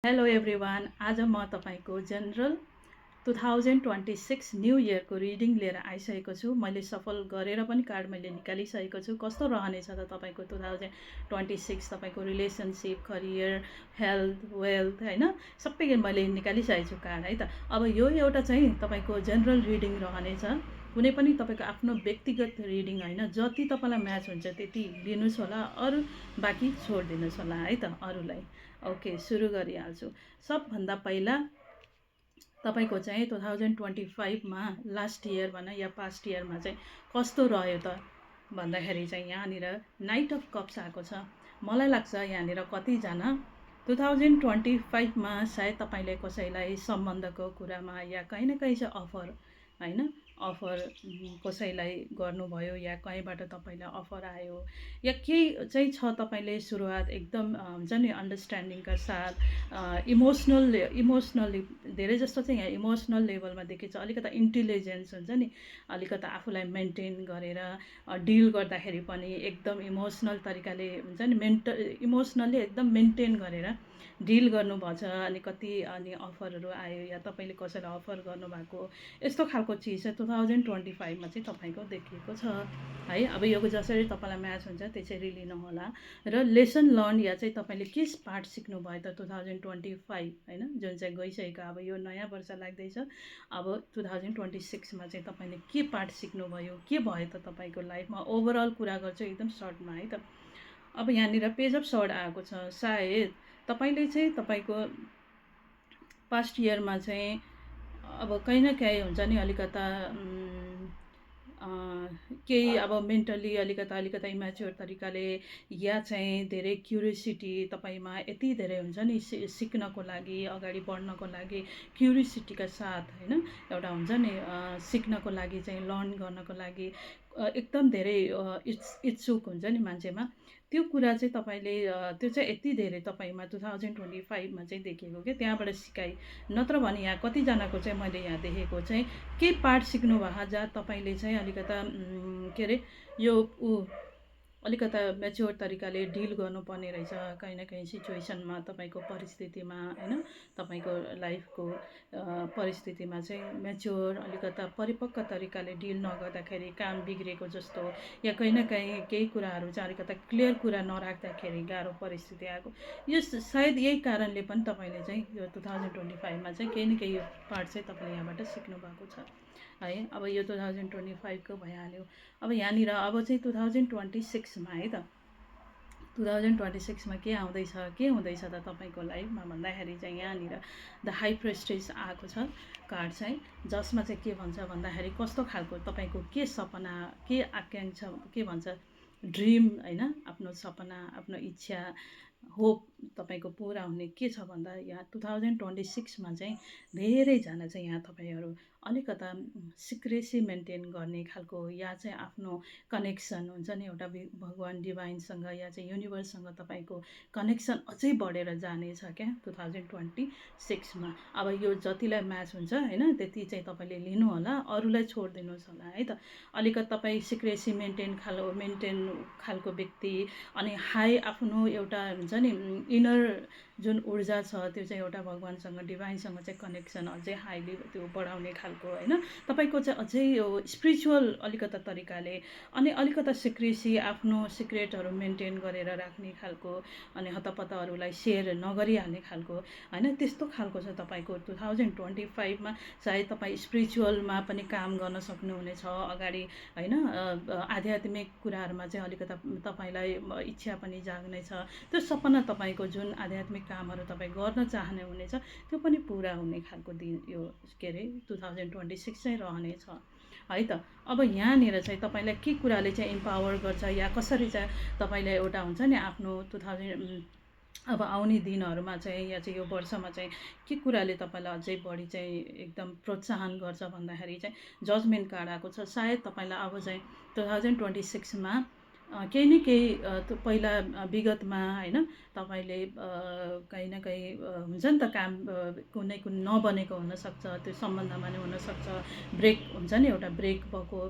Hello everyone, आज म तपाईँको जेनरल 2026 न्यू इयरको रिडिङ लिएर आइसकेको छु। मैले सफल गरेर पनि कार्ड मैले निकालिसकेको छु। कस्तो रहनेछ त तपाईँको 2026 तपाईँको रिलेसनसिप, करियर, हेल्थ, वेल्थ होइन, सबै मैले निकालिसकेको छु कार्ड है त। अब यो एउटा चाहिँ तपाईँको जेनरल रिडिङ रहनेछ, कुनै पनि तपाईँको आफ्नो व्यक्तिगत रिडिङ होइन। जति तपाईँलाई म्याच हुन्छ त्यति लिनुहोस् होला, अरू बाँकी छोडिदिनुहोस् होला है त अरूलाई। ओके, सुरु गरिहाल्छु। सबभन्दा पहिला तपाईँको चाहिँ 2025मा लास्ट इयर भन या पास्ट इयरमा चाहिँ कस्तो रह्यो त भन्दाखेरि चाहिँ यहाँनिर नाइट अफ कप्स आएको छ। मलाई लाग्छ यहाँनिर कतिजना 2025मा सायद तपाईँले कसैलाई सम्बन्धको कुरामा या कहीँ न कहीँ चाहिँ अफर होइन, अफर कसैलाई गर्नुभयो या कहीँबाट तपाईँलाई अफर आयो या केही चाहिँ छ। तपाईँले सुरुवात एकदम हुन्छ नि अन्डरस्ट्यान्डिङका साथ इमोसनली धेरै जस्तो चाहिँ यहाँ इमोसनल लेभलमा देखिन्छ। अलिकता इन्टेलिजेन्स हुन्छ नि, अलिकता आफूलाई मेन्टेन गरेर डिल गर्दाखेरि पनि एकदम इमोसनल तरिकाले हुन्छ नि, इमोसनल्ली एकदम मेन्टेन गरेर डिल गर्नुभएको छ। अनि अफरहरू आयो या तपाईँले कसैलाई अफर गर्नुभएको, यस्तो खालको चिज चाहिँ 2025मा चाहिँ तपाईँको देखिएको छ है। अब यो जसरी तपाईँलाई म्याच हुन्छ त्यसरी लिनुहोला। र लेसन लर्न या चाहिँ तपाईँले के पाठ सिक्नुभयो त 2025 होइन, जुन चाहिँ गइसकेको अब यो नयाँ वर्ष लाग्दैछ। अब 2026मा चाहिँ तपाईँले के पाठ सिक्नुभयो, के भयो त तपाईँको लाइफमा, ओभरअल कुरा गर्छु एकदम सर्टमा है त। अब यहाँनिर पेज अफ सर्ड आएको छ। सायद तपाईँले चाहिँ तपाईँको पास्ट इयरमा चाहिँ अब कहीँ न कहीँ हुन्छ नि अलिकता केही अब मेन्टली अलिकता इम्याच्योर तरिकाले या चाहिँ धेरै क्युरियोसिटी तपाईँमा यति धेरै हुन्छ नि सिक्नको लागि, अगाडि बढ्नको लागि क्युरियोसिटीका साथ होइन, एउटा हुन्छ नि सिक्नको लागि चाहिँ लर्न गर्नको लागि एकदम धेरै इच्छुक हुन्छ नि मान्छेमा। त्यो कुरा चाहिँ तपाईँले त्यो चाहिँ यति धेरै तपाईँमा 2025मा चाहिँ देखिएको कि त्यहाँबाट सिकाइ। नत्र भने यहाँ कतिजनाको चाहिँ मैले यहाँ देखेको चाहिँ केही पाठ सिक्नु भएको जहाँ तपाईँले चाहिँ अलिकता के अरे यो अलिकता म्याच्योर तरिकाले डिल गर्नुपर्ने रहेछ कहीँ न कहीँ सिचुएसनमा, तपाईँको परिस्थितिमा होइन, तपाईँको लाइफको परिस्थितिमा चाहिँ म्याच्योर अलिकता परिपक्व तरिकाले डिल नगर्दाखेरि काम बिग्रेको जस्तो या कहीँ न कहीँ केही कुराहरू चाहिँ अलिकता क्लियर कुरा नराख्दाखेरि गाह्रो परिस्थिति आएको। यो सायद यही कारणले पनि तपाईँले चाहिँ यो 2025मा चाहिँ केही न केही यो पार्ट चाहिँ तपाईँले यहाँबाट सिक्नु भएको छ है। अब यो 2025को भइहाल्यो। अब यहाँनिर अब चाहिँ 2026मा है त, 2026मा के आउँदैछ, के हुँदैछ त तपाईँको लाइफमा भन्दाखेरि चाहिँ यहाँनिर द हाई प्रेस्टिज आएको छ कार्ड चाहिँ, जसमा चाहिँ के भन्छ भन्दाखेरि कस्तो खालको तपाईँको के सपना, के आकाङ्क्षा, के भन्छ ड्रिम होइन, आफ्नो सपना, आफ्नो इच्छा, होप तपाईँको पुरा हुने के छ भन्दा यहाँ 2026मा चाहिँ धेरैजना चाहिँ यहाँ तपाईँहरू अलिकता सिक्रेसी मेन्टेन गर्ने खालको या चाहिँ आफ्नो कनेक्सन हुन्छ नि एउटा भगवान् डिभाइनसँग या चाहिँ युनिभर्ससँग तपाईँको कनेक्सन अझै बढेर जानेछ क्या 2026मा। अब यो जतिलाई म्याच हुन्छ होइन त्यति चाहिँ तपाईँले लिनु होला, अरूलाई छोडिदिनुहोस् होला है त। अलिकति तपाईँ सिक्रेसी मेन्टेन खालको व्यक्ति, अनि हाई आफ्नो एउटा हुन्छ नि इनर जुन ऊर्जा छ त्यो चाहिँ एउटा भगवान्सँग डिभाइनसँग चाहिँ कनेक्सन अझै हाइली त्यो बढाउने खालको होइन, तपाईँको चाहिँ अझै यो स्पिरिचुअल अलिकता तरिकाले, अनि अलिकता सिक्रेसी आफ्नो सिक्रेटहरू मेन्टेन गरेर राख्ने खालको, अनि हतपतहरूलाई सेयर नगरिहाल्ने खालको होइन, त्यस्तो खालको छ तपाईँको 2025मा। सायद तपाईँ स्पिरिचुअलमा पनि काम गर्न सक्नुहुनेछ अगाडि होइन, आध्यात्मिक कुराहरूमा चाहिँ अलिकता तपाईँलाई इच्छा पनि जाग्नेछ। त्यो सपना तपाईँको जुन आध्यात्मिक कामहरू तपाईँ गर्न चाहने हुनेछ त्यो पनि पुरा हुने खालको दिन यो के अरे 2026 चाहिँ रहनेछ है त। अब यहाँनिर चाहिँ तपाईँलाई के कुराले चाहिँ इम्पावर गर्छ या कसरी चाहिँ तपाईँलाई एउटा हुन्छ नि आफ्नो 2000 अब आउने दिनहरूमा चाहिँ या चाहिँ यो वर्षमा चाहिँ के कुराले तपाईँलाई अझै बढी चाहिँ एकदम प्रोत्साहन गर्छ भन्दाखेरि चाहिँ जजमेन्ट कार्ड आएको छ। सायद तपाईँलाई अब चाहिँ 2026मा केही न केही पहिला विगतमा होइन तपाईँले कहीँ न कहीँ हुन्छ नि त काम कुनै कुनै नबनेको हुनसक्छ, त्यो सम्बन्धमा नै हुनसक्छ, ब्रेक हुन्छ नि एउटा ब्रेक भएको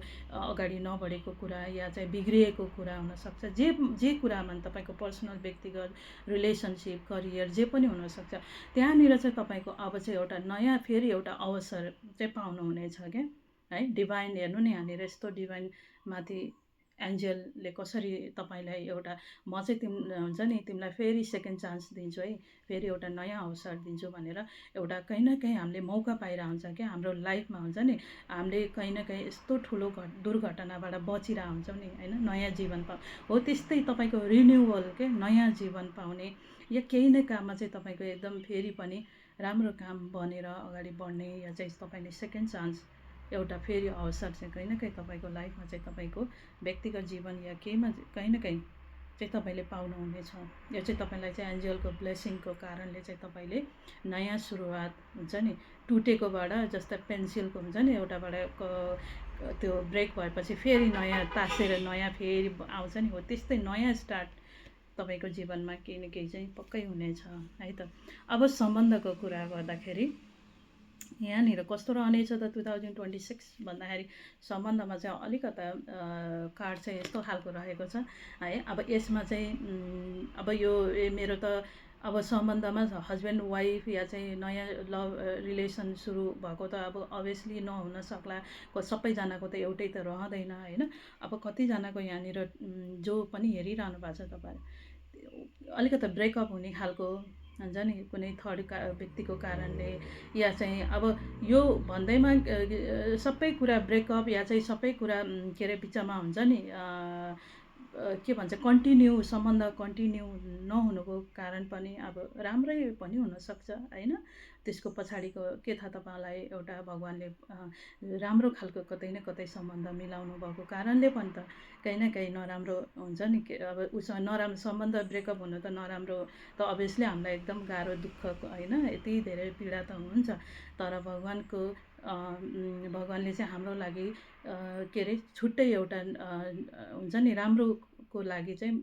अगाडि नबढेको कुरा या चाहिँ बिग्रिएको कुरा हुनसक्छ, जे कुरामा तपाईँको पर्सनल व्यक्तिगत रिलेसनसिप करियर जे पनि हुनसक्छ। त्यहाँनिर चाहिँ तपाईँको अब चाहिँ एउटा नयाँ फेरि एउटा अवसर चाहिँ पाउनुहुनेछ क्या है। डिभाइन हेर्नु नि यहाँनिर यस्तो डिभाइन माथि एन्जलले कसरी तपाईँलाई एउटा म चाहिँ हुन्छ नि तिमीलाई फेरि सेकेन्ड चान्स दिन्छु है, फेरि एउटा नयाँ अवसर दिन्छु भनेर एउटा कहीँ न कहीँ हामीले मौका पाइरहेको हुन्छ क्या हाम्रो लाइफमा हुन्छ नि। हामीले कहीँ न कहीँ यस्तो ठुलो दुर्घटनाबाट बचिरहेको हुन्छौँ नि होइन, नयाँ जीवन हो त्यस्तै तपाईँको रिन्युवल के नयाँ जीवन पाउने या केही नै काममा चाहिँ तपाईँको एकदम फेरि पनि राम्रो काम बनेर अगाडि बढ्ने या चाहिँ तपाईँले सेकेन्ड चान्स एउटा फेरि अवसर चाहिँ कहीँ न कहीँ तपाईँको लाइफमा चाहिँ तपाईँको व्यक्तिगत जीवन या केहीमा कहीँ न कहीँ चाहिँ तपाईँले पाउनुहुनेछ। यो चाहिँ तपाईँलाई चाहिँ एन्जलको ब्लेसिङको कारणले चाहिँ तपाईँले नयाँ सुरुवात हुन्छ नि टुटेकोबाट, जस्तै पेन्सिलको हुन्छ नि एउटाबाट त्यो ब्रेक भएपछि फेरि नयाँ तासेर नयाँ फेरि आउँछ नि, हो त्यस्तै नयाँ स्टार्ट तपाईँको जीवनमा केही न केही चाहिँ पक्कै हुनेछ है त। अब सम्बन्धको कुरा गर्दाखेरि यहाँनिर कस्तो रहनेछ त 2026 भन्दाखेरि सम्बन्धमा चाहिँ अलिकता कार्ड चाहिँ यस्तो खालको रहेको छ है। अब यसमा चाहिँ अब यो मेरो त अब सम्बन्धमा हस्बेन्ड वाइफ या चाहिँ नयाँ लभ रिलेसन सुरु भएको त अब अभियसली नहुन सक्ला, सबैजनाको त एउटै त रहँदैन होइन। अब कतिजनाको यहाँनिर जो पनि हेरिरहनु भएको छ तपाईँहरू अलिकता ब्रेकअप हुने खालको हुन्छ नि कुनै थर्ड व्यक्तिको कारणले, या चाहिँ अब यो भन्दैमा सबै कुरा ब्रेकअप या चाहिँ सबै कुरा के अरे बिचमा हुन्छ नि के भन्छ कन्टिन्यू सम्बन्ध कन्टिन्यू नहुनुको कारण पनि अब राम्रै पनि हुनसक्छ होइन। त्यसको पछाडिको के थाहा तपाईँलाई एउटा भगवान्ले राम्रो खालको कतै न कतै सम्बन्ध मिलाउनु भएको कारणले पनि त कहीँ न कहीँ नराम्रो हुन्छ नि अब उसँग नराम्रो सम्बन्ध ब्रेकअप हुनु त नराम्रो त अभियसली हामीलाई एकदम गाह्रो दुःख होइन, यति धेरै पीडा त हुन्छ। तर भगवान्ले चाहिँ हाम्रो लागि के अरे छुट्टै एउटा हुन्छ नि राम्रोको लागि चाहिँ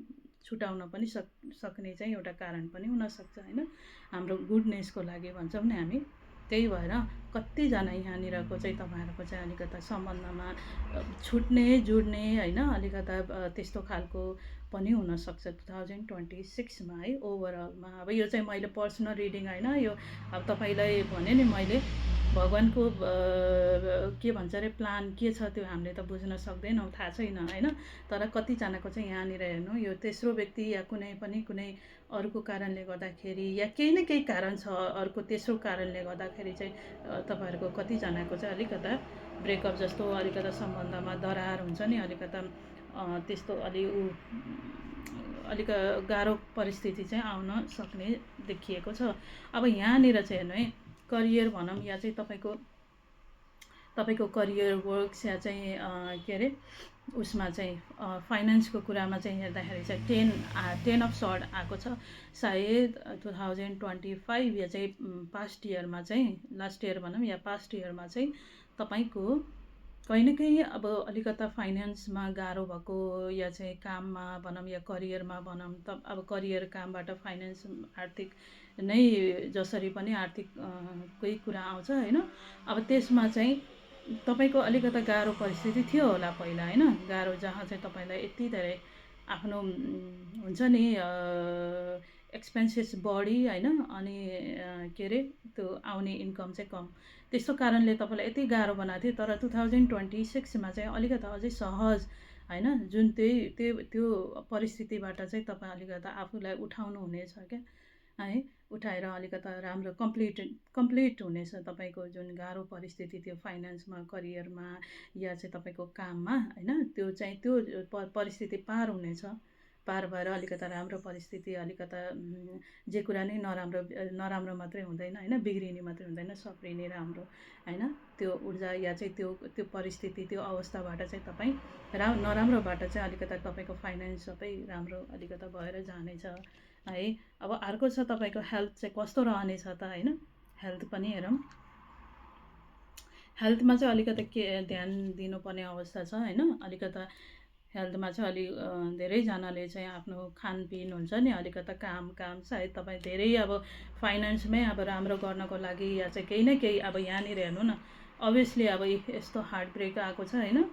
छुटाउन पनि सक्ने चाहिँ एउटा कारण पनि हुनसक्छ होइन, हाम्रो गुडनेसको लागि भन्छौँ नि हामी। त्यही भएर कतिजना यहाँनिरको चाहिँ तपाईँहरूको चाहिँ अलिकता सम्बन्धमा छुट्ने जुड्ने होइन अलिकता त्यस्तो खालको पनि हुनसक्छ 2026मा है ओभरअलमा। अब यो चाहिँ मैले पर्सनल रिडिङ होइन, यो अब तपाईँलाई भने नि मैले भगवान्को के भन्छ अरे प्लान के छ त्यो हामीले त बुझ्न सक्दैनौँ, थाहा छैन होइन। तर कतिजनाको चाहिँ यहाँनिर हेर्नु यो तेस्रो व्यक्ति या कुनै अर्को कारणले गर्दाखेरि या केही न केही कारण छ अर्को तेस्रो कारणले गर्दाखेरि चाहिँ तपाईँहरूको कतिजनाको चाहिँ अलिकता ब्रेकअप जस्तो अलिकता सम्बन्धमा दरार हुन्छ नि अलिकता त्यस्तो अलिक गाह्रो परिस्थिति चाहिँ आउन सक्ने देखिएको छ। अब यहाँनिर चाहिँ हेर्नु है करियर भनौँ या चाहिँ तपाईँको करियर वर्क्स या चाहिँ के अरे उसमा चाहिँ फाइनेन्सको कुरामा चाहिँ हेर्दाखेरि चाहिँ 10 अफ सर्ड आएको छ। सायद 2025 या चाहिँ पास्ट इयरमा चाहिँ लास्ट इयर भनौँ या पास्ट इयरमा चाहिँ तपाईँको कहीँ न कहीँ अब अलिकता फाइनेन्समा गाह्रो भएको या चाहिँ काममा भनौँ या करियरमा भनौँ त अब करियर कामबाट फाइनेन्स आर्थिक नै जसरी पनि आर्थिक कोही कुरा आउँछ होइन। अब त्यसमा चाहिँ तपाईँको अलिकता गाह्रो परिस्थिति थियो होला पहिला होइन, गाह्रो जहाँ चाहिँ तपाईँलाई यति धेरै आफ्नो हुन्छ नि एक्सपेन्सेस बढी होइन अनि के अरे त्यो आउने इन्कम चाहिँ कम, त्यस्तो कारणले तपाईँलाई यति गाह्रो बनाएको थियो। तर 2026मा चाहिँ अलिकता अझै सहज होइन जुन त्यो परिस्थितिबाट चाहिँ तपाईँ अलिकता आफूलाई उठाउनु हुनेछ क्या है, उठाएर अलिकता राम्रो कम्प्लिट हुनेछ तपाईँको जुन गाह्रो परिस्थिति थियो फाइनेन्समा करियरमा या चाहिँ तपाईँको काममा होइन, त्यो चाहिँ त्यो परिस्थिति पार हुनेछ। पार भएर अलिकता राम्रो परिस्थिति अलिकता जे कुरा नै नराम्रो मात्रै हुँदैन होइन, बिग्रिने मात्रै हुँदैन, सप्रिने राम्रो होइन, त्यो ऊर्जा या चाहिँ त्यो परिस्थिति त्यो अवस्थाबाट चाहिँ तपाईँ नराम्रोबाट चाहिँ अलिकता तपाईँको फाइनेन्स सबै राम्रो अलिकता भएर जानेछ है। अब अर्को छ तपाईँको हेल्थ चाहिँ कस्तो रहनेछ त होइन, हेल्थ पनि हेरौँ। हेल्थमा चाहिँ अलिकता के ध्यान दिनुपर्ने अवस्था छ होइन, अलिकता हेल्थमा चाहिँ धेरैजनाले चाहिँ आफ्नो खानपिन हुन्छ नि अलिकता काम काम सायद तपाईँ धेरै अब फाइनेन्समै अब राम्रो गर्नको लागि या चाहिँ केही न केही अब यहाँनिर हेर्नु न अभियसली अब यस्तो हार्ट ब्रेक आएको छ होइन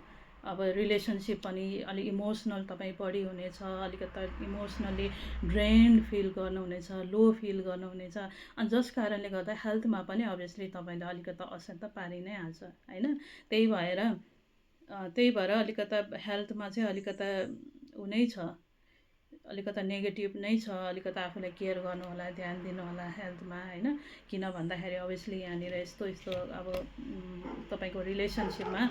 अब रिलेसनसिप पनि अलिक इमोसनल तपाईँ बढी हुनेछ अलिकता इमोसनली ड्रेन्ड फिल गर्नुहुनेछ लो फिल गर्नुहुनेछ अनि जस कारणले गर्दा हेल्थमा पनि अभियसली तपाईँलाई अलिकता असर त पारि नै हाल्छ होइन त्यही भएर अलिकता हेल्थमा चाहिँ अलिकता ऊ नै छ अलिकता नेगेटिभ नै छ अलिकता आफूलाई केयर गर्नु होला ध्यान दिनु होला हेल्थमा होइन किन भन्दाखेरि अभियसली यहाँनिर यस्तो यस्तो अब तपाईँको रिलेसनसिपमा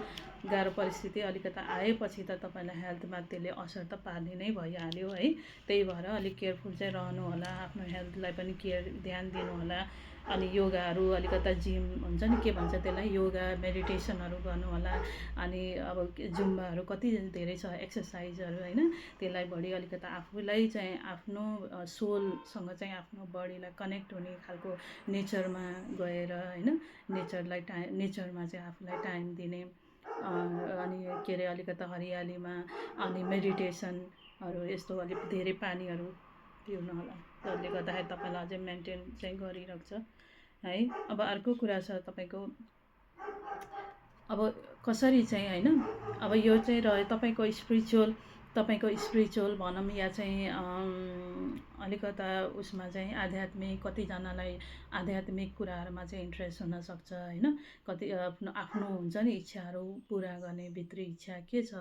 गाह्रो परिस्थिति अलिकता आएपछि त तपाईँलाई हेल्थमा त्यसले असर त पार्ने नै भइहाल्यो है त्यही भएर अलिक केयरफुल चाहिँ रहनु होला आफ्नो हेल्थलाई पनि ध्यान दिनु होला अनि योगाहरू अलिकता जिम हुन्छ नि के भन्छ त्यसलाई योगा मेडिटेसनहरू गर्नु होला अनि अब जुम्बाहरू कति धेरै छ एक्सर्साइजहरू होइन त्यसलाई बढी अलिकता आफूलाई चाहिँ आफ्नो सोलसँग चाहिँ आफ्नो बडीलाई कनेक्ट हुने खालको नेचरमा गएर होइन नेचरमा चाहिँ आफूलाई टाइम दिने अनि के अरे अलिकता हरियालीमा अनि मेडिटेसनहरू यस्तो अलिक धेरै पानीहरू पिउनु होला जसले गर्दाखेरि तपाईँलाई अझै मेन्टेन चाहिँ गरिरहेको छ है अब अर्को कुरा छ तपाईँको अब कसरी चाहिँ होइन अब यो चाहिँ रह्यो तपाईँको स्पिरिचुअल भनौँ या चाहिँ अलिकता उसमा चाहिँ आध्यात्मिक कतिजनालाई आध्यात्मिक कुराहरूमा चाहिँ इन्ट्रेस्ट हुनसक्छ होइन कति आफ्नो हुन्छ नि इच्छाहरू पुरा गर्ने भित्री इच्छा के छ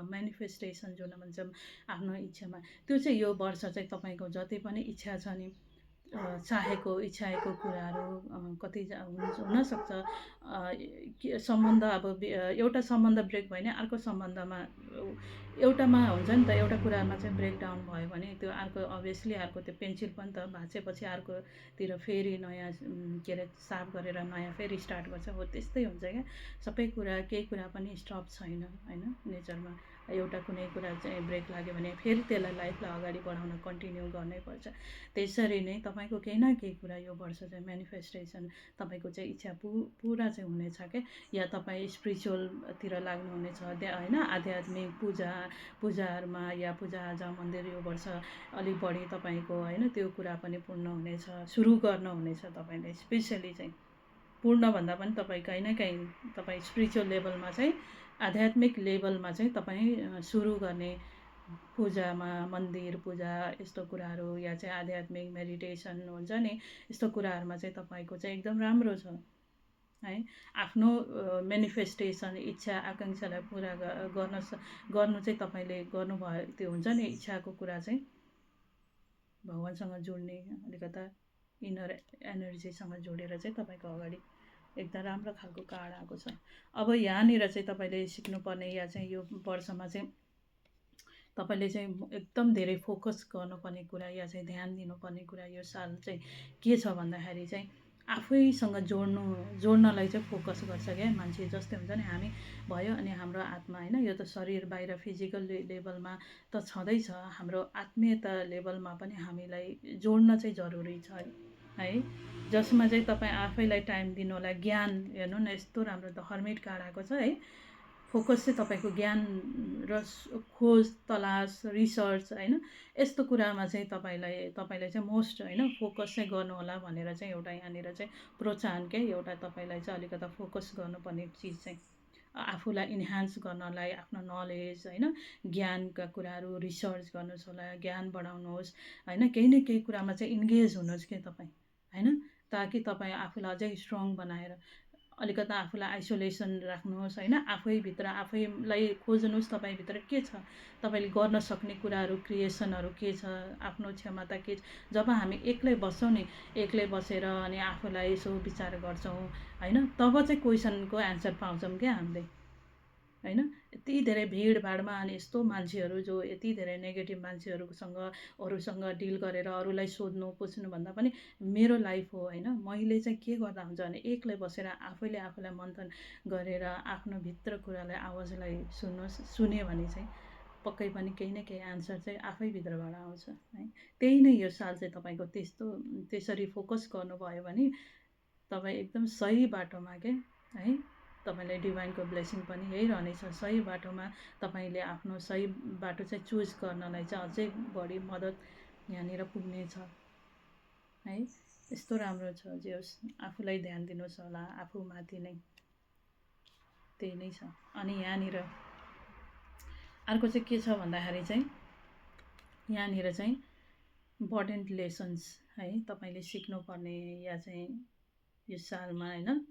मेनिफेस्टेसन जुन भन्छौँ आफ्नो इच्छामा त्यो चाहिँ यो वर्ष चाहिँ तपाईँको जति पनि इच्छा छ नि इच्छाएको कुराहरू कति हुनसक्छ सम्बन्ध अब एउटा सम्बन्ध ब्रेक भयो भने अर्को सम्बन्धमा एउटामा हुन्छ नि त एउटा कुरामा चाहिँ ब्रेकडाउन भयो भने त्यो अर्को अभियसली अर्को त्यो पेन्सिल पनि त भाँचेपछि अर्कोतिर फेरि नयाँ के अरे साफ गरेर नयाँ फेरि स्टार्ट गर्छ हो त्यस्तै हुन्छ क्या सबै कुरा केही कुरा पनि स्टप छैन होइन नेचरमा एउटा कुनै कुरा चाहिँ ब्रेक लाग्यो भने फेरि त्यसलाई लाइफलाई अगाडि बढाउन कन्टिन्यू गर्नै पर्छ त्यसरी नै तपाईँको केही न केही कुरा यो वर्ष चाहिँ मेनिफेस्टेसन तपाईँको चाहिँ इच्छा पुरा चाहिँ हुनेछ क्या या तपाईँ स्पिरिचुअलतिर लाग्नुहुनेछ होइन आध्यात्मिक पूजाहरूमा या पूजाआजा मन्दिर यो वर्ष अलिक बढी तपाईँको होइन त्यो कुरा पनि पूर्ण हुनेछ सुरु गर्नुहुनेछ तपाईँले स्पेसली चाहिँ पूर्णभन्दा पनि तपाईँ कहीँ न कहीँ तपाईँ स्पिरिचुअल लेभलमा चाहिँ आध्यात्मिक लेभलमा चाहिँ तपाईँ सुरु गर्ने पूजामा मन्दिर पूजा यस्तो कुराहरू या चाहिँ आध्यात्मिक मेडिटेसन हुन्छ नि यस्तो कुराहरूमा चाहिँ तपाईँको चाहिँ एकदम राम्रो छ है आफ्नो मेनिफेस्टेसन इच्छा आकाङ्क्षालाई पुरा गर्नु चाहिँ तपाईँले गर्नुभयो त्यो हुन्छ नि इच्छाको कुरा चाहिँ भगवान्सँग जोड्ने अलिकता इनर एनर्जीसँग जोडेर चाहिँ तपाईँको अगाडि एकदम राम्रो खालको कार्ड आएको छ अब यहाँनिर चाहिँ तपाईँले सिक्नुपर्ने या चाहिँ यो वर्षमा चाहिँ तपाईँले चाहिँ एकदम धेरै फोकस गर्नुपर्ने कुरा या चाहिँ ध्यान दिनुपर्ने कुरा यो साल चाहिँ के छ भन्दाखेरि चाहिँ आफैसँग जोड्नलाई चाहिँ फोकस गर्छ क्या मान्छे जस्तै हुन्छ नि हामी भयो अनि हाम्रो आत्मा होइन यो त शरीर बाहिर फिजिकल लेभलमा त छँदैछ हाम्रो आत्मीयता लेभलमा पनि हामीलाई जोड्न चाहिँ जरुरी छ है जसमा चाहिँ तपाईँ आफैलाई टाइम दिनु होला ज्ञान हेर्नु न यस्तो राम्रो त हर्मिट कार्ड आएको छ है फोकस चाहिँ तपाईँको ज्ञान र खोज तलास रिसर्च होइन यस्तो कुरामा चाहिँ तपाईँलाई चाहिँ मोस्ट होइन फोकस चाहिँ गर्नुहोला भनेर चाहिँ एउटा यहाँनिर चाहिँ प्रोत्साहन के एउटा तपाईँलाई चाहिँ अलिकता फोकस गर्नुपर्ने चिज चाहिँ आफूलाई इन्हान्स गर्नलाई आफ्नो नलेज होइन ज्ञानका कुराहरू रिसर्च गर्नुहोस् होला ज्ञान बढाउनुहोस् होइन केही न केही कुरामा चाहिँ इन्गेज हुनुहोस् क्या तपाईँ होइन ताकि तपाईँ आफूलाई अझै स्ट्रङ बनाएर अलिकता आफूलाई आइसोलेसन राख्नुहोस् होइन आफैभित्र आफैलाई खोज्नुहोस् तपाईँभित्र के छ तपाईँले गर्न सक्ने कुराहरू क्रिएसनहरू के छ आफ्नो क्षमता के छ जब हामी एक्लै बस्छौँ नि एक्लै बसेर अनि आफूलाई यसो विचार गर्छौँ होइन तब चाहिँ क्वेसनको एन्सर पाउँछौँ क्या हामीले होइन यति धेरै भिडभाडमा अनि यस्तो मान्छेहरू जो यति धेरै नेगेटिभ मान्छेहरूसँग अरूसँग डिल गरेर अरूलाई सोध्नु पुछ्नुभन्दा पनि मेरो लाइफ हो होइन मैले चाहिँ के गर्दा हुन्छ भने एक्लै बसेर आफैले आफूलाई मन्थन गरेर आफ्नो भित्र कुरालाई आवाजलाई सुन्यो भने चाहिँ पक्कै पनि केही न केही एन्सर चाहिँ आफैभित्रबाट आउँछ है त्यही नै यो साल चाहिँ तपाईँको त्यसरी फोकस गर्नुभयो भने तपाईँ एकदम सही बाटोमा के है तपाईँले डिभाइनको ब्लेसिङ पनि यही रहनेछ। सही बाटोमा तपाईँले आफ्नो सही बाटो चाहिँ चुज गर्नलाई चाहिँ अझै बढी मद्दत यहाँनिर पुग्नेछ है। यस्तो राम्रो छ। जे होस् आफूलाई ध्यान दिनुहोस् होला, आफूमाथि नै, त्यही नै छ। अनि यहाँनिर अर्को चाहिँ के छ भन्दाखेरि चाहिँ यहाँनिर चाहिँ इम्पोर्टेन्ट लेसन्स है तपाईँले सिक्नुपर्ने या चाहिँ यो सालमा होइन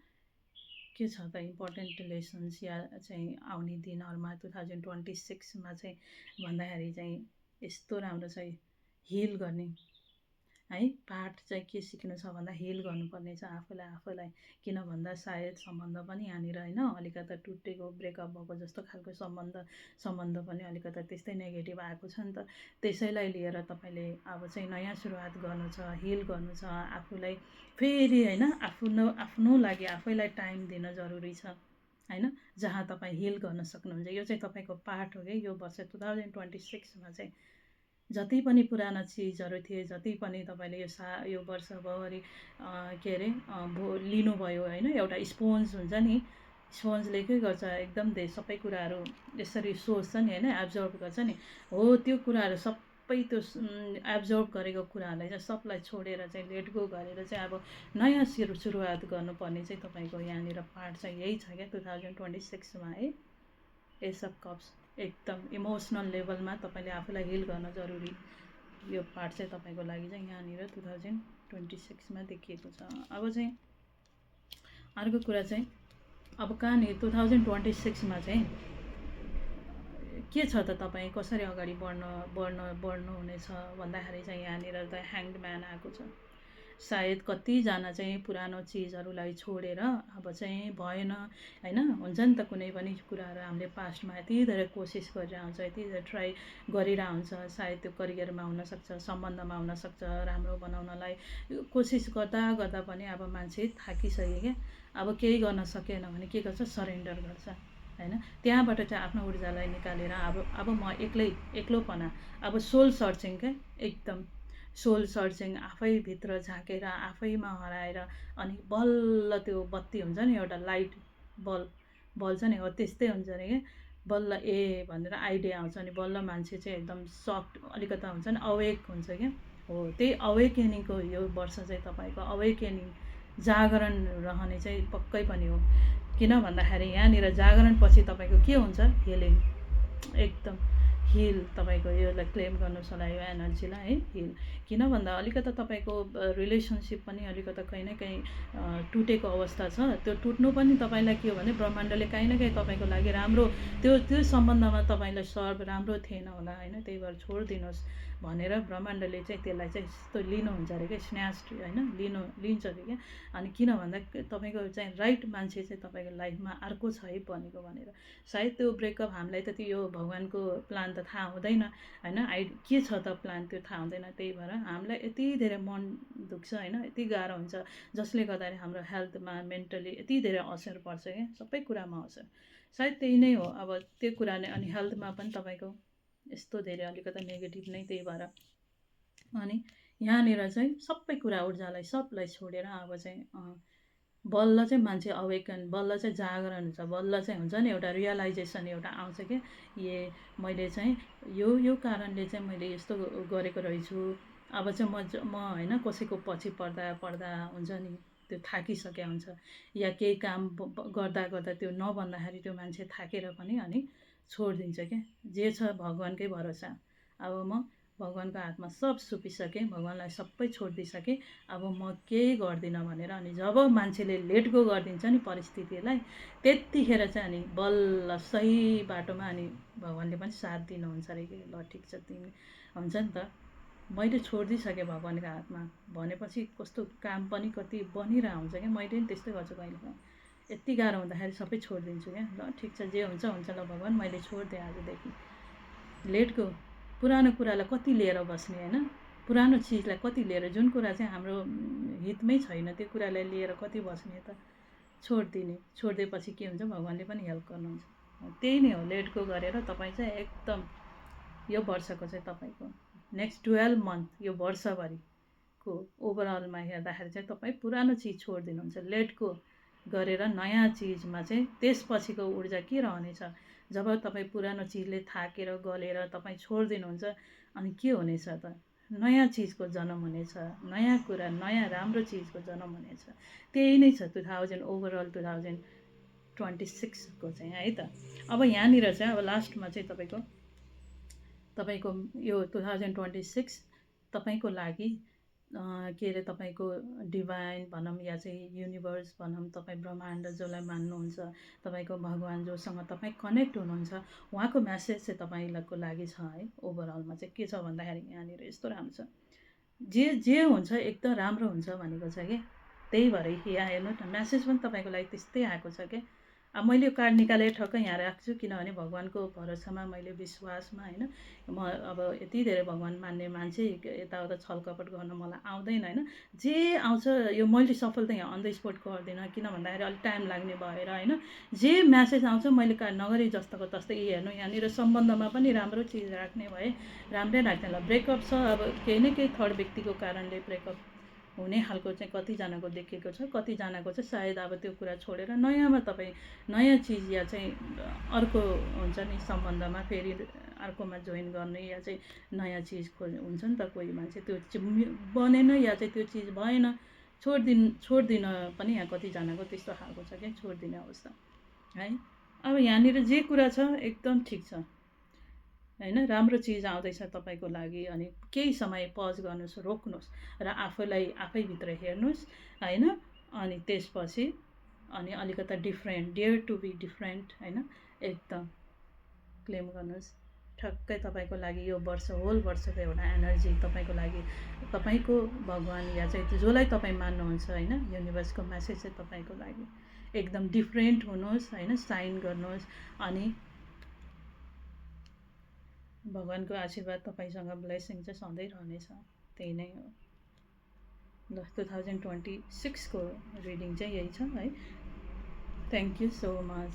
के छ त इम्पोर्टेन्ट लेसन्स या चाहिँ आउने दिनहरूमा 2026मा चाहिँ भन्दाखेरि चाहिँ यस्तो राम्रो छ। हिल गर्ने है पाठ चाहिँ के सिक्नु छ भन्दा हिल गर्नुपर्ने छ आफूलाई। किन भन्दा सायद सम्बन्ध पनि यहाँनिर होइन अलिकता टुटेको ब्रेकअप भएको जस्तो खालको सम्बन्ध पनि अलिकता त्यस्तै नेगेटिभ आएको छ नि त। त्यसैलाई लिएर तपाईँले अब चाहिँ नयाँ सुरुवात गर्नु छ, हिल गर्नु छ आफूलाई फेरि होइन। आफ्नो लागि आफैलाई टाइम दिन जरुरी छ होइन, जहाँ तपाईँ हिल गर्न सक्नुहुन्छ। यो चाहिँ तपाईँको पाठ हो कि यो वर्ष 2026मा चाहिँ जति पनि पुराना चिजहरू थिए, जति पनि तपाईँले यो वर्षभरि के अरे लिनुभयो होइन, एउटा स्पोन्ज हुन्छ नि, स्पोन्जले के गर्छ एकदम सबै कुराहरू यसरी सोच्छ नि होइन, एब्जर्ब गर्छ नि हो। त्यो कुराहरू सबै त्यो एब्जर्ब गरेको कुराहरूलाई चाहिँ सबलाई छोडेर चाहिँ लेट गो गरेर चाहिँ अब नयाँ सुरुवात गर्नुपर्ने चाहिँ तपाईँको यहाँनिर पार्ट चाहिँ यही छ क्या 2026मा है। एस अफ कप्स एकदम इमोसनल लेभलमा तपाईँले आफूलाई हिल गर्न जरुरी। यो पार्ट चाहिँ तपाईँको लागि चाहिँ यहाँनिर 2026मा देखिएको छ। अब चाहिँ अर्को कुरा चाहिँ अब कहाँनिर 2026मा चाहिँ के छ त तपाईँ कसरी अगाडि बढ्नुहुनेछ भन्दाखेरि चाहिँ यहाँनिर त ह्याङ्ड म्यान आएको छ। सायद कतिजना चाहिँ पुरानो चिजहरूलाई छोडेर अब चाहिँ भएन होइन, हुन्छ नि त कुनै पनि कुराहरू हामीले पास्टमा यति धेरै कोसिस गरेर हुन्छ, यति धेरै ट्राई गरिरह हुन्छ। सायद त्यो करियरमा हुनसक्छ, सम्बन्धमा हुनसक्छ, राम्रो बनाउनलाई कोसिस गर्दा पनि अब मान्छे थाकिसक्यो क्या। अब केही गर्न सकेन भने के गर्छ, सरेन्डर गर्छ होइन। त्यहाँबाट चाहिँ आफ्नो ऊर्जालाई निकालेर अब म एक्लोपना, अब सोल सर्चिङ क्या, एकदम सोल सर्चिङ आफैभित्र झाँकेर आफैमा हराएर अनि बल्ल त्यो बत्ती हुन्छ नि एउटा लाइट बल्ब छ नि, हो त्यस्तै हुन्छ नि क्या। बल्ल ए भनेर आइडिया आउँछ नि बल्ल मान्छे चाहिँ एकदम सफ्ट अलिकता हुन्छ नि, अवेक हुन्छ क्या। हो त्यही अवेकेनिङको यो वर्ष चाहिँ तपाईँको अवेकेनिङ जागरण रहने चाहिँ पक्कै पनि हो। किन भन्दाखेरि यहाँनिर जागरण पछि तपाईँको के हुन्छ, हिलिङ, एकदम हिल तपाईँको योलाई क्लेम गर्नुहोस् होला यो एनर्जीलाई है, हिल। किन भन्दा अलिकता तपाईँको रिलेसनसिप पनि अलिकता कहीँ न कहीँ टुटेको अवस्था छ। त्यो टुट्नु पनि तपाईँलाई के हो भने ब्रह्माण्डले कहीँ न कहीँ तपाईँको लागि राम्रो त्यो सम्बन्धमा तपाईँलाई सर्भ राम्रो थिएन होला होइन, त्यही भएर छोडिदिनुहोस् भनेर ब्रह्माण्डले चाहिँ त्यसलाई चाहिँ यस्तो लिनुहुन्छ अरे क्या, स्न्याच होइन लिन्छ अरे क्या। अनि किन भन्दा तपाईँको चाहिँ राइट मान्छे चाहिँ तपाईँको लाइफमा अर्को छ है भनेको भनेर। सायद त्यो ब्रेकअप हामीलाई त त्यो भगवान्को प्लान त थाहा हुँदैन होइन, के छ त प्लान त्यो थाहा हुँदैन। त्यही भएर हामीलाई यति धेरै मन दुख्छ होइन, यति गाह्रो हुन्छ जसले गर्दाखेरि हाम्रो हेल्थमा मेन्टली यति धेरै असर पर्छ क्या, सबै कुरामा असर। सायद त्यही नै हो अब त्यो कुरा नै। अनि हेल्थमा पनि तपाईँको यस्तो धेरै अलिकता नेगेटिभ नै, त्यही भएर अनि यहाँनिर चाहिँ सबै कुरा ऊर्जालाई सबलाई छोडेर अब चाहिँ बल्ल चाहिँ मान्छे अवेकन, बल्ल चाहिँ जागरण हुन्छ, बल्ल चाहिँ हुन्छ नि एउटा रियलाइजेसन एउटा आउँछ क्या। मैले चाहिँ यो कारणले चाहिँ मैले यस्तो गरेको रहेछु। अब चाहिँ म होइन कसैको पछि पर्दा हुन्छ नि त्यो थाकिसकेको हुन्छ, या केही काम गर्दा त्यो नभन्दाखेरि त्यो मान्छे थाकेर पनि अनि छोडिदिन्छ क्या। जे छ भगवान्कै भरोसा। अब म भगवान्को हातमा सब सुपिसकेँ, भगवान्लाई सबै छोडिदिइसकेँ, अब म केही गर्दिनँ भनेर। अनि जब मान्छेले लेट गो गरिदिन्छ नि परिस्थितिलाई, त्यतिखेर चाहिँ अनि बल्ल सही बाटोमा अनि भगवान्ले पनि साथ दिनुहुन्छ अरे कि, ल ठिक छ तिमी हुन्छ नि त, मैले छोडिदिइसकेँ भगवान्को हातमा भनेपछि कस्तो काम पनि कति बनिरहेको हुन्छ क्या। मैले पनि त्यस्तै गर्छु कहिले यति गाह्रो हुँदाखेरि सबै छोडिदिन्छु क्या। ल ठिक छ जे हुन्छ हुन्छ, ल भगवान् मैले छोडिदिएँ आजदेखि, लेट गो। पुरानो कुरालाई कति लिएर बस्ने होइन, पुरानो चिजलाई कति लिएर, जुन कुरा चाहिँ हाम्रो हितमै छैन त्यो कुरालाई लिएर कति बस्ने त, छोडिदिएपछि के हुन्छ भगवान्ले पनि हेल्प गर्नुहुन्छ। त्यही नै हो, लेट गो गरेर तपाईँ चाहिँ एकदम यो वर्षको चाहिँ तपाईँको नेक्स्ट 12 मन्थ यो वर्षभरिको ओभरअलमा हेर्दाखेरि चाहिँ तपाईँ पुरानो चिज छोडिदिनुहुन्छ, लेट गो गरेर नयाँ चिजमा चाहिँ त्यसपछिको ऊर्जा के रहनेछ? जब तपाईँ पुरानो चिजले थाकेर गलेर तपाईँ छोडिदिनुहुन्छ अनि के हुनेछ त? नयाँ चिजको जन्म हुनेछ, नयाँ कुरा, नयाँ राम्रो चिजको जन्म हुनेछ। त्यही नै छ ओभरअल 2026 को चाहिँ है त। अब यहाँनिर चाहिँ अब लास्टमा चाहिँ तपाईँको यो 2026 तपाईँको लागि के अरे तपाईँको डिभाइन भनौँ या चाहिँ युनिभर्स भनौँ, तपाईँ ब्रह्माण्ड जसलाई मान्नुहुन्छ, तपाईँको भगवान् जोसँग तपाईँ कनेक्ट हुनुहुन्छ, उहाँको म्यासेज चाहिँ तपाईँको लागि छ है। ओभरअलमा चाहिँ के छ भन्दाखेरि यहाँनिर यस्तो राम्रो छ, जे जे हुन्छ एकदम राम्रो हुन्छ भनेको छ कि। त्यही भएर यहाँ हेर्नु न, म्यासेज पनि तपाईँको लागि त्यस्तै आएको छ क्या। अब मैले यो कार्ड निकालेर ठक्कै यहाँ राख्छु किनभने भगवान्को भरोसामा मैले विश्वासमा होइन, म अब यति धेरै भगवान् मान्ने मान्छे, यताउता छलकपट गर्न मलाई आउँदैन होइन। जे आउँछ यो मैले सफल त यहाँ अन द स्पोट गर्दिनँ, किन भन्दाखेरि अलिक टाइम लाग्ने भएर होइन। जे म्यासेज आउँछ मैले कार्ड नगरी जस्तोको तस्तै हेर्नु, यहाँनिर सम्बन्धमा पनि राम्रो चिज राख्ने भए राम्रै राख्ने होला। ब्रेकअप छ, अब केही न केही थर्ड व्यक्तिको कारणले ब्रेकअप हुने खालको चाहिँ कतिजनाको देखेको छ, कतिजनाको चाहिँ सायद अब त्यो कुरा छोडेर नयाँमा तपाईँ नयाँ चिज या चाहिँ अर्को हुन्छ नि सम्बन्धमा फेरि अर्कोमा जोइन गर्ने या चाहिँ नयाँ चिज हुन्छ नि त। कोही मान्छे त्यो बनेन या चाहिँ त्यो चिज भएन, छोडिदिन पनि यहाँ कतिजनाको त्यस्तो खालको छ क्या, छोडिदिने अवस्था है। अब यहाँनिर जे कुरा छ एकदम ठिक छ होइन, राम्रो चिज आउँदैछ तपाईँको लागि। अनि केही समय पज गर्नुहोस्, रोक्नुहोस् र आफैभित्र हेर्नुहोस् होइन। अनि त्यसपछि अनि अलिकता different, dare to be different होइन, एकदम क्लेम गर्नुहोस्। ठक्कै तपाईँको लागि यो वर्ष, होल वर्षको एउटा एनर्जी तपाईँको लागि, तपाईँको भगवान् या चाहिँ जसलाई तपाईँ मान्नुहुन्छ होइन, युनिभर्सको म्यासेज चाहिँ तपाईँको लागि एकदम डिफ्रेन्ट हुनुहोस् होइन, साइन गर्नुहोस्। अनि भगवान्को आशीर्वाद तपाईँसँग, ब्लेसिङ चाहिँ सधैँ रहनेछ। त्यही नै हो ल। 2026 को रिडिङ चाहिँ यही छ है। Thank you so much.